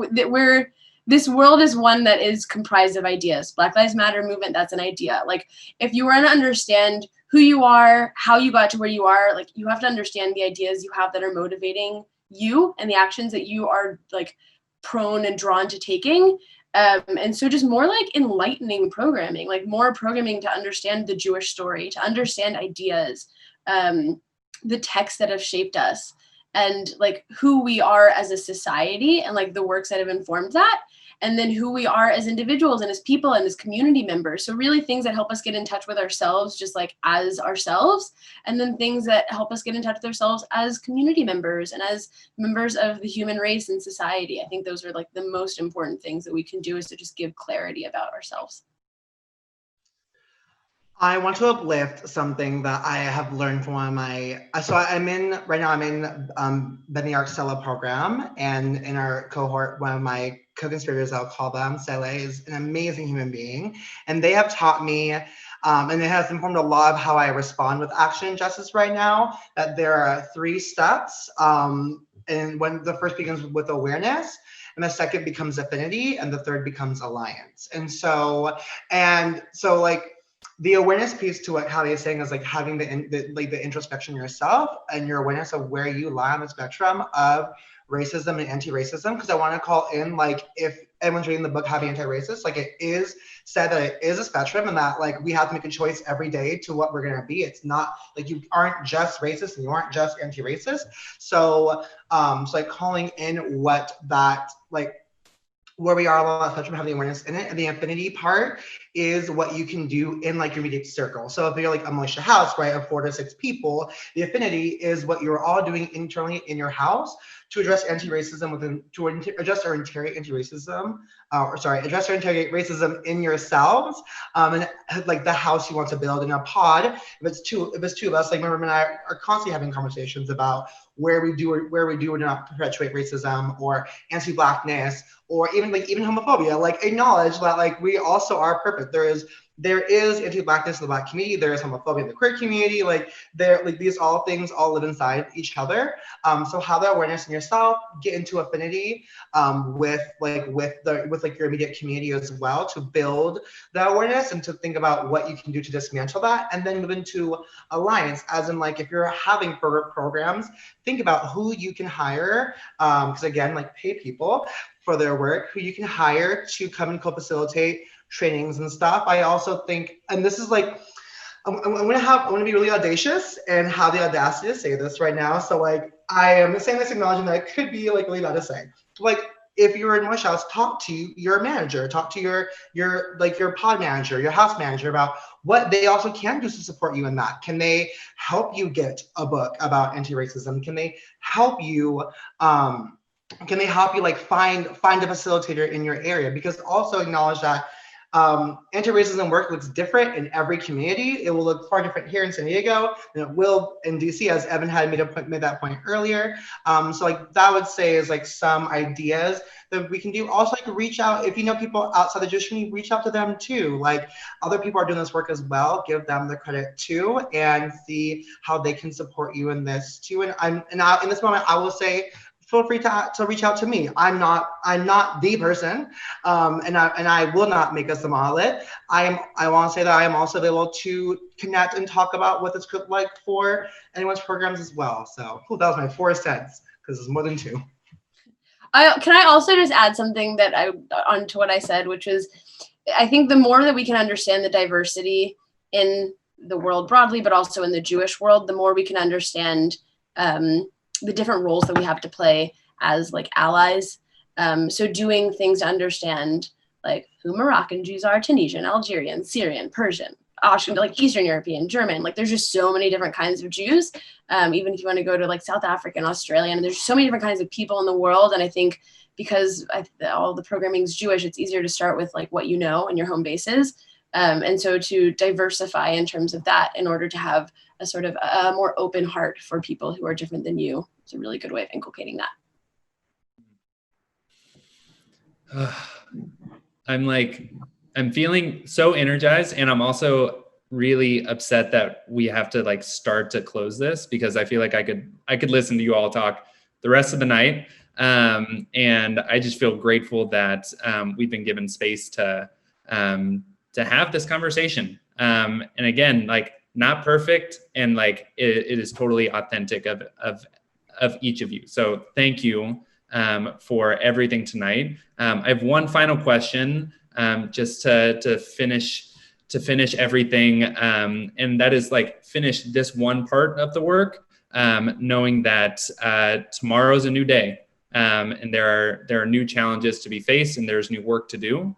this world is one that is comprised of ideas. Black Lives Matter movement, that's an idea. Like if you want to understand who you are, how you got to where you are, like you have to understand the ideas you have that are motivating you and the actions that you are like prone and drawn to taking. And so just more like enlightening programming, like more programming to understand the Jewish story, to understand ideas, the texts that have shaped us, and like who we are as a society and like the works that have informed that, and then who we are as individuals and as people and as community members. So really things that help us get in touch with ourselves, just like as ourselves, and then things that help us get in touch with ourselves as community members and as members of the human race and society. I think those are like the most important things that we can do, is to just give clarity about ourselves. I want to uplift something that I have learned from one of my, so I'm in Beni Arc Stella program, and in our cohort, one of my co-conspirators, I'll call them, Sele, is an amazing human being. And they have taught me, and it has informed a lot of how I respond with action and justice right now, that there are 3 steps. And when the first begins with awareness, and the second becomes affinity, and the third becomes alliance. And so like, the awareness piece to what Callie is saying is like having the introspection yourself and your awareness of where you lie on the spectrum of racism and anti-racism. Because I want to call in, like, if anyone's reading the book How to Be Anti-Racist, like it is said that it is a spectrum and that like we have to make a choice every day to what we're going to be. It's not like you aren't just racist and you aren't just anti-racist. So like calling in what that like where we are along that spectrum, have the awareness in it. And the affinity part is what you can do in like your immediate circle. So if you're like a Moishe house, right, of 4 to 6 people, the affinity is what you're all doing internally in your house to address anti-racism address or interrogate anti-racism, address or interrogate racism in yourselves, and like the house you want to build in a pod. If it's two of us, like my roommate and I are constantly having conversations about where we do or not perpetuate racism or anti-Blackness, or even homophobia. Like acknowledge that like we also are perfect. There is anti-Blackness in the Black community. There is homophobia in the queer community. Like these all things all live inside each other. So have that awareness in yourself, get into affinity with your immediate community as well, to build that awareness and to think about what you can do to dismantle that, and then move into alliance, as in like if you're having programs, think about who you can hire, because again, like pay people for their work, who you can hire to come and co-facilitate trainings and stuff. I also think, and this is like, I'm gonna be really audacious and have the audacity to say this right now. So like, I am saying this acknowledging that it could be like really bad to say. Like, if you're in Moishe house, talk to your manager, talk to your pod manager, your house manager about what they also can do to support you in that. Can they help you get a book about anti-racism? Can they help you? Like find a facilitator in your area? Because also acknowledge that Anti-racism work looks different in every community. It will look far different here in San Diego than it will in DC, as Evan had made that point earlier. So like that would say is like some ideas that we can do. Also, like reach out, if you know people outside the Jewish community, reach out to them too. Like other people are doing this work as well, give them the credit too, and see how they can support you in this too. And in this moment, I will say, feel free to reach out to me. I'm not the person, and I will not make us the monolith. I want to say that I am also able to connect and talk about what this could like for anyone's programs as well. So that was my 4 cents, because it's more than 2. Can I also just add something that onto what I said, which is, I think the more that we can understand the diversity in the world broadly, but also in the Jewish world, the more we can understand the different roles that we have to play as like allies. So doing things to understand like who Moroccan Jews are, Tunisian, Algerian, Syrian, Persian, like Eastern European, German, like there's just so many different kinds of Jews. Even if you want to go to like South Africa and Australia, and there's so many different kinds of people in the world. And I think because all the programming is Jewish, it's easier to start with like what you know and your home bases. And so to diversify in terms of that in order to have a sort of a more open heart for people who are different than you, it's a really good way of inculcating that. I'm feeling so energized, and I'm also really upset that we have to like start to close this, because I feel like I could listen to you all talk the rest of the night. And I just feel grateful that we've been given space to have this conversation. And again, like not perfect, and like it is totally authentic of each of you. So thank you for everything tonight. I have one final question, just to finish everything, and that is like finish this one part of the work, knowing that tomorrow's a new day, and there are new challenges to be faced, and there's new work to do.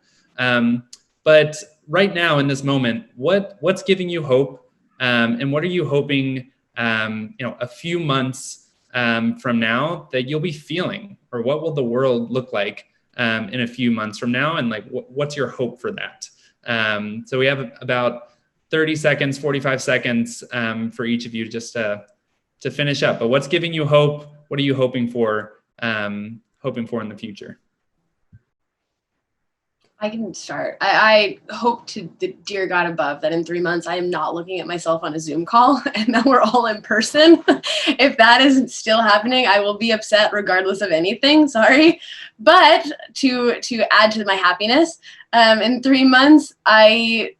But right now in this moment, what's giving you hope, and what are you hoping, a few months from now that you'll be feeling, or what will the world look like in a few months from now, and like what's your hope for that? So we have about 30 seconds, 45 seconds for each of you just to finish up. But what's giving you hope? What are you hoping for in the future? I can start. I hope to the dear God above that in 3 months, I am not looking at myself on a Zoom call and that we're all in person. If that isn't still happening, I will be upset regardless of anything. Sorry. But to add to my happiness, in 3 months, and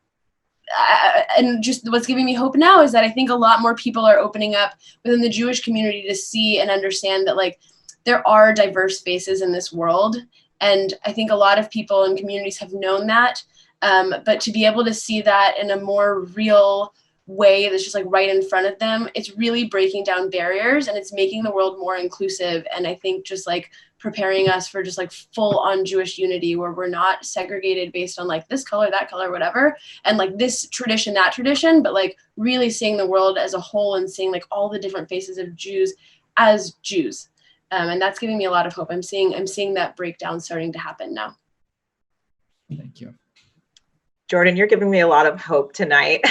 just what's giving me hope now is that I think a lot more people are opening up within the Jewish community to see and understand that like there are diverse faces in this world. And I think a lot of people and communities have known that, but to be able to see that in a more real way that's just like right in front of them, it's really breaking down barriers, and it's making the world more inclusive. And I think just like preparing us for just like full on Jewish unity, where we're not segregated based on like this color, that color, whatever, and like this tradition, that tradition, but like really seeing the world as a whole and seeing like all the different faces of Jews as Jews. And that's giving me a lot of hope. I'm seeing that breakdown starting to happen now. Thank you. Jordan, you're giving me a lot of hope tonight.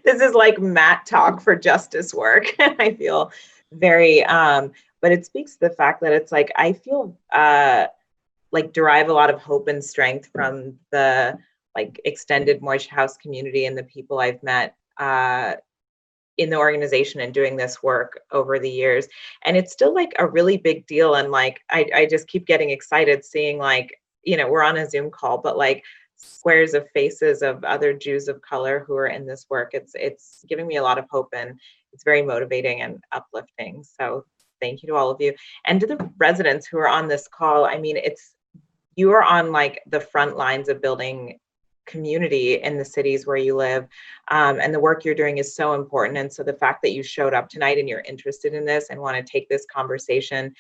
This is like Matt talk for justice work. I feel very, but it speaks to the fact that it's like, I feel like derive a lot of hope and strength from the like extended Moishe House community and the people I've met in the organization and doing this work over the years. And it's still like a really big deal. And like, I just keep getting excited seeing like, we're on a Zoom call, but like squares of faces of other Jews of color who are in this work. It's giving me a lot of hope, and it's very motivating and uplifting. So thank you to all of you. And to the residents who are on this call. I mean, you are on like the front lines of building community in the cities where you live, and the work you're doing is so important. And so the fact that you showed up tonight and you're interested in this and want to take this conversation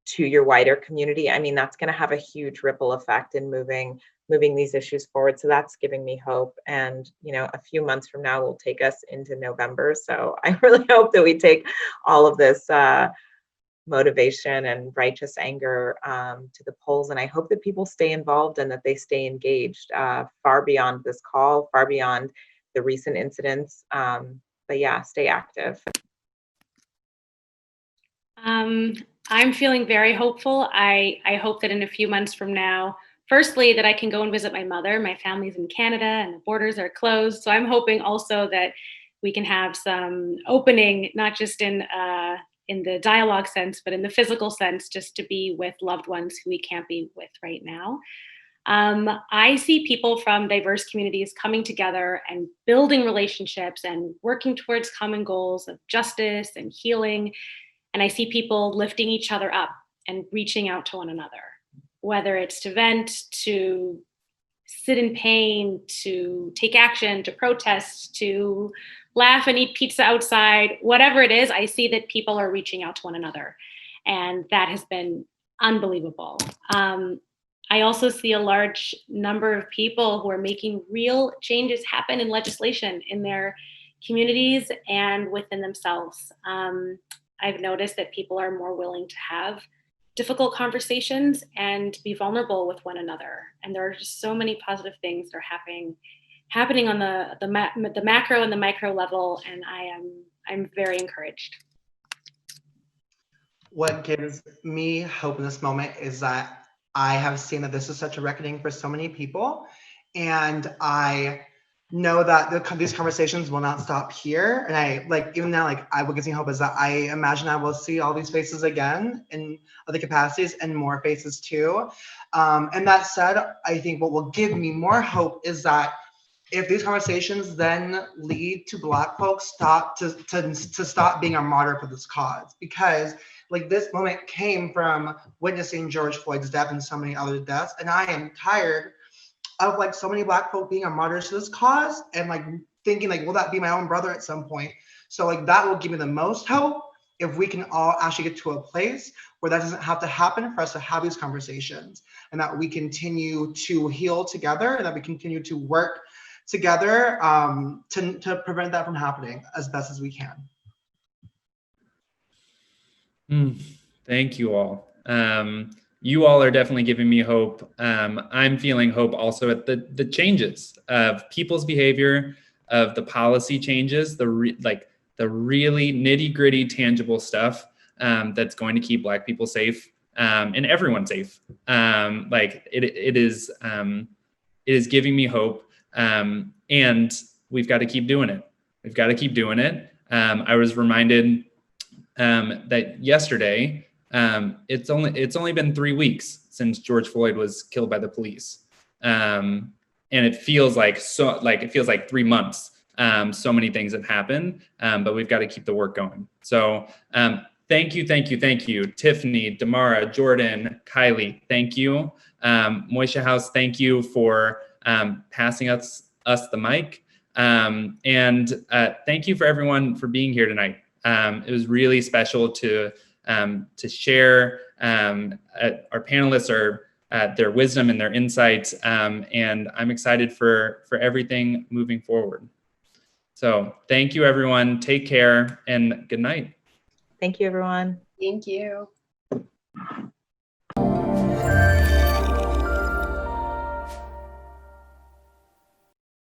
to your wider community, I mean, that's going to have a huge ripple effect in moving these issues forward. So that's giving me hope. And a few months from now will take us into November, so I really hope that we take all of this motivation and righteous anger to the polls. And I hope that people stay involved and that they stay engaged far beyond this call, far beyond the recent incidents. But yeah, stay active. I'm feeling very hopeful. I hope that in a few months from now, firstly, that I can go and visit my mother. My family's in Canada and the borders are closed. So I'm hoping also that we can have some opening, not just in the dialogue sense, but in the physical sense, just to be with loved ones who we can't be with right now. I see people from diverse communities coming together and building relationships and working towards common goals of justice and healing. And I see people lifting each other up and reaching out to one another, whether it's to vent, to sit in pain, to take action, to protest, to laugh and eat pizza outside, whatever it is, I see that people are reaching out to one another. And that has been unbelievable. I also see a large number of people who are making real changes happen in legislation in their communities and within themselves. I've noticed that people are more willing to have difficult conversations and be vulnerable with one another. And there are just so many positive things that are happening on the macro and the micro level, and I'm very encouraged. What gives me hope in this moment is that I have seen that this is such a reckoning for so many people, and I know that these conversations will not stop here. And I even now, what gives me hope is that I imagine I will see all these faces again in other capacities and more faces too. And that said, I think what will give me more hope is that if these conversations then lead to Black folks to stop being a martyr for this cause, because this moment came from witnessing George Floyd's death and so many other deaths, and I am tired of so many Black folk being a martyrs to this cause and thinking will that be my own brother at some point? So that will give me the most hope if we can all actually get to a place where that doesn't have to happen for us to have these conversations, and that we continue to heal together and that we continue to work together to prevent that from happening as best as we can. Thank you all. You all are definitely giving me hope. I'm feeling hope also at the changes of people's behavior, of the policy changes, the really nitty gritty tangible stuff that's going to keep Black people safe and everyone safe. It is giving me hope, and we've got to keep doing it. We've got to keep doing it. I was reminded that yesterday. It's only been 3 weeks since George Floyd was killed by the police, and it feels like 3 months. So many things have happened, but we've got to keep the work going. So thank you, Tiffany, Damara, Jordan, Kylie. Thank you, Moishe House. Thank you for passing us the mic, and thank you for everyone for being here tonight. It was really special to share our panelists their wisdom and their insights, and I'm excited for everything moving forward. So thank you, everyone. Take care and good night. Thank you, everyone. Thank you.